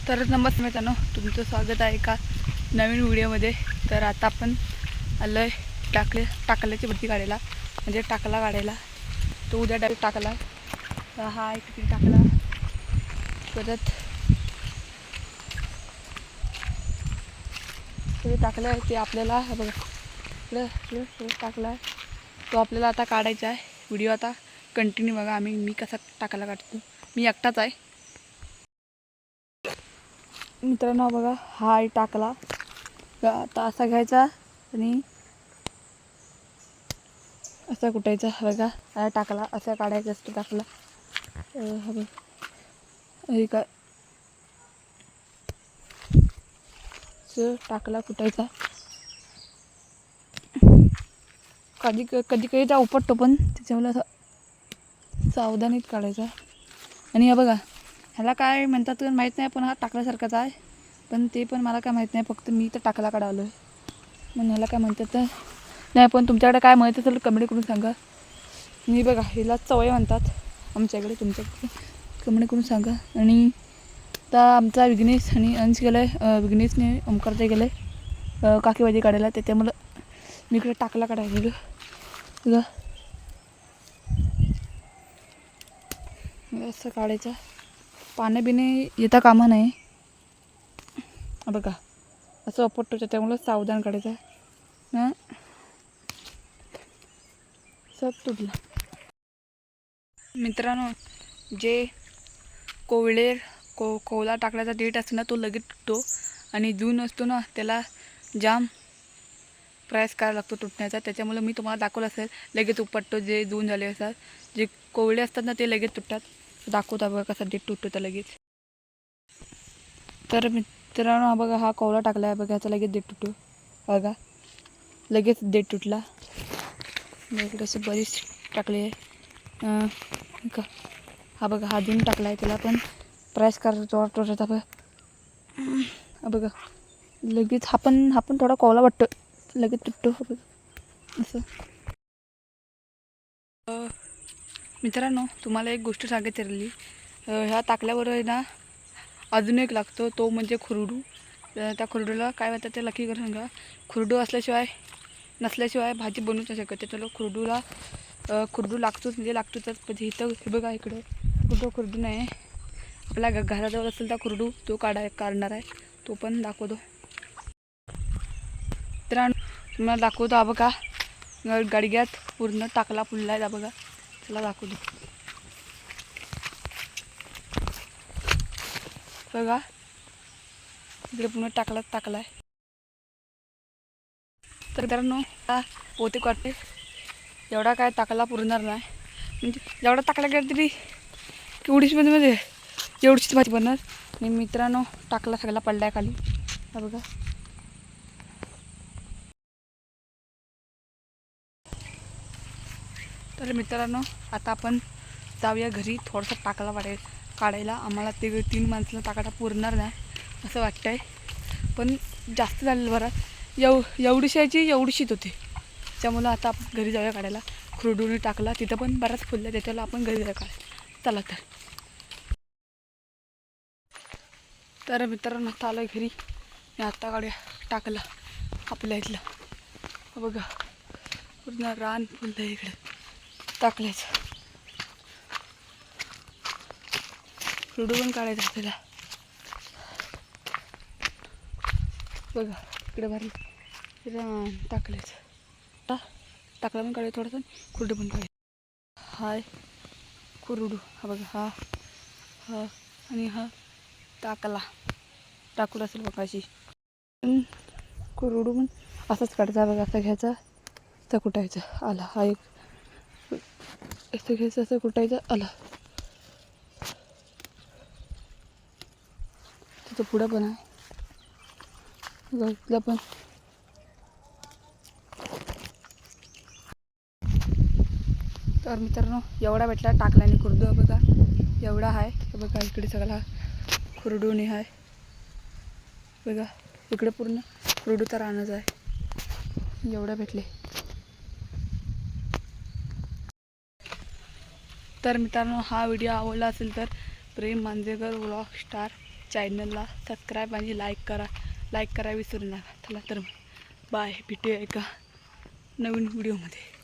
तर नमस्ते मित्रांनो, तुमचं स्वागत आहे एका नवीन व्हिडिओमध्ये. तर आता आपण आलो आहे टाकल्याची भरती काढायला, म्हणजे टाकला काढायला. तो उद्या डायरेक्ट टाकला. हा एक तिथे टाकला. परत ते टाकलं आहे ते आपल्याला बघा इकडं टाकला आहे. तो आपल्याला आता काढायचा आहे. व्हिडिओ आता कंटिन्यू बघा. मी कसा टाकायला काढतो. मी एकटाच आहे मित्रांनो. बघा हा आहे टाकला. आता असा घ्यायचा आणि असा कुटायचा. बघा हा टाकला असा काढायचा असतो टाकला. हा बघ हे काय टाकला कुटायचा. कधी कधी त्या उपटतो, पण त्याच्यामुळे असं सावधानीत काढायचा. आणि हा बघा ह्याला काय म्हणतात माहीत नाही, पण हा टाकल्यासारखाच आहे. पण ते पण मला काय माहीत नाही, फक्त मी तर टाकला काढालो आहे. मग ह्याला काय म्हणतात तर नाही, पण तुमच्याकडे काय माहीत असेल कमेंट करून सांगा. मी बघा हिला चवय म्हणतात आमच्याकडे, तुमच्याकडे कमेंट करून सांगा. आणि आता आमचा विघ्नेश आणि अंश गेला आहे. विघ्नेशने ओमकारचे गेलं आहे काकीबाजी काढायला. त्याच्यामुळं मी इकडे टाकला काढायला गेलो. बघा असं काढायचं. पाणी बिणे येता कामा नाही. बघा असं अपटतो, त्याच्यामुळं सावधान काढायचं. हां सब तुटला. मित्रांनो, जे कोवळा टाकल्याचा डेट असतो ना, तो लगेच तुटतो. आणि जून असतो ना, त्याला जाम प्रयास करायला लागतो तुटण्याचा. त्याच्यामुळे मी तुम्हाला दाखवलं असेल लगेच उपटतो. जे जून झाले असतात, जे कोवळे असतात ना, ते लगेच तुटतात. दाखवता बघा कसा डेट तुटतो तर लगेच. तर मित्रांनो बघा हा कोवळा टाकला आहे. बघा ह्याचा लगेच डेट तुटतो. बघा लगेच डेट तुटला. इकडे असं बरीच टाकले आहे. हा बघा हा जून टाकला आहे, त्याला पण प्रयास करायचा तोडायचा. बघा लगेच हा पण थोडा कोवळा वाटतो, लगेच तुटतो. असं मित्रांनो, तुम्हाला एक गोष्ट सांगायची राहिली. ह्या टाकल्यावर आहे ना अजून एक लागतो, तो म्हणजे खुरडू. त्या खुरडूला काय म्हणतात ते लकी करून सांगा. खुरडू नसल्याशिवाय भाजी बनवू नाही शकत. त्याच्याला खुरडू लागतोच, म्हणजे लागतोच. म्हणजे इथं हे बघा इकडं कुठं खुरडू नाही. आपल्या घराजवळ असेल त्या खुरडू तो काढणार आहे. तो पण दाखवतो मित्रांनो. तुम्हाला दाखवतो. हा बघा गडग्यात पूर्ण टाकला फुलला आहे. बघा त्याला दाखवतो. बघा इकडे पूर्ण टाकला आहे. तर मित्रांनो आता पोते काढते. एवढा काय टाकला पुरणार नाही, म्हणजे जेवढा टाकला गेला तरी केवढीशमध्ये एवढीच भाजी बनणार. आणि मित्रांनो टाकला सगळा पडलाय खाली. हा बघा तर मित्रांनो आता आपण जाऊया घरी. थोडंसं टाकला काढायला. आम्हाला ते 3 माणसाला टाकायला पुरणार नाही असं वाटतंय, पण जास्त झालेलं बरं. एवढीशीच होती. त्यामुळं आता आपण घरी जाऊया काढायला. खुरडूने टाकला तिथं पण बराच फुलला, त्याच्याला आपण घरी जाऊया काढायला. चला तर मित्रांनो आता आलं घरी. आता काढूया टाकला आपल्या इथलं. बघा पूर्ण रान फुललं इकडे टाकल्याचं. खुरडू पण काढायचं आपल्याला. बघा इकडे भारी रान टाकल्याचं. टाकला पण काढायचं थोडंसं, खुरडू पण काढायचं. हाय खुरडू. हा बघा हा आणि हा टाकून असेल बघा. अशी खुरडू पण असंच काढायचा. बघा असं घ्यायचा, असं कुटायचं. आला हा एक असं घ्यायचं, असं कुटायचं. आला तिथं पुढं पण आहे. इथलं पण तर मित्रांनो एवढा भेटला टाकला आणि खुरडू. बघा एवढा आहे. बघा इकडे सगळा खुरडूने आहे. बघा इकडे पूर्ण खुरडूचा रानच आहे. एवढा भेटले. तर मित्रांनो हा व्हिडिओ आवडला असेल तर प्रेम मांजरेकर व्लॉग स्टार चॅनलला सबस्क्राईब आणि लाईक करा विसरू नका. चला तर बाय, भेटूया एका नवीन व्हिडिओमध्ये.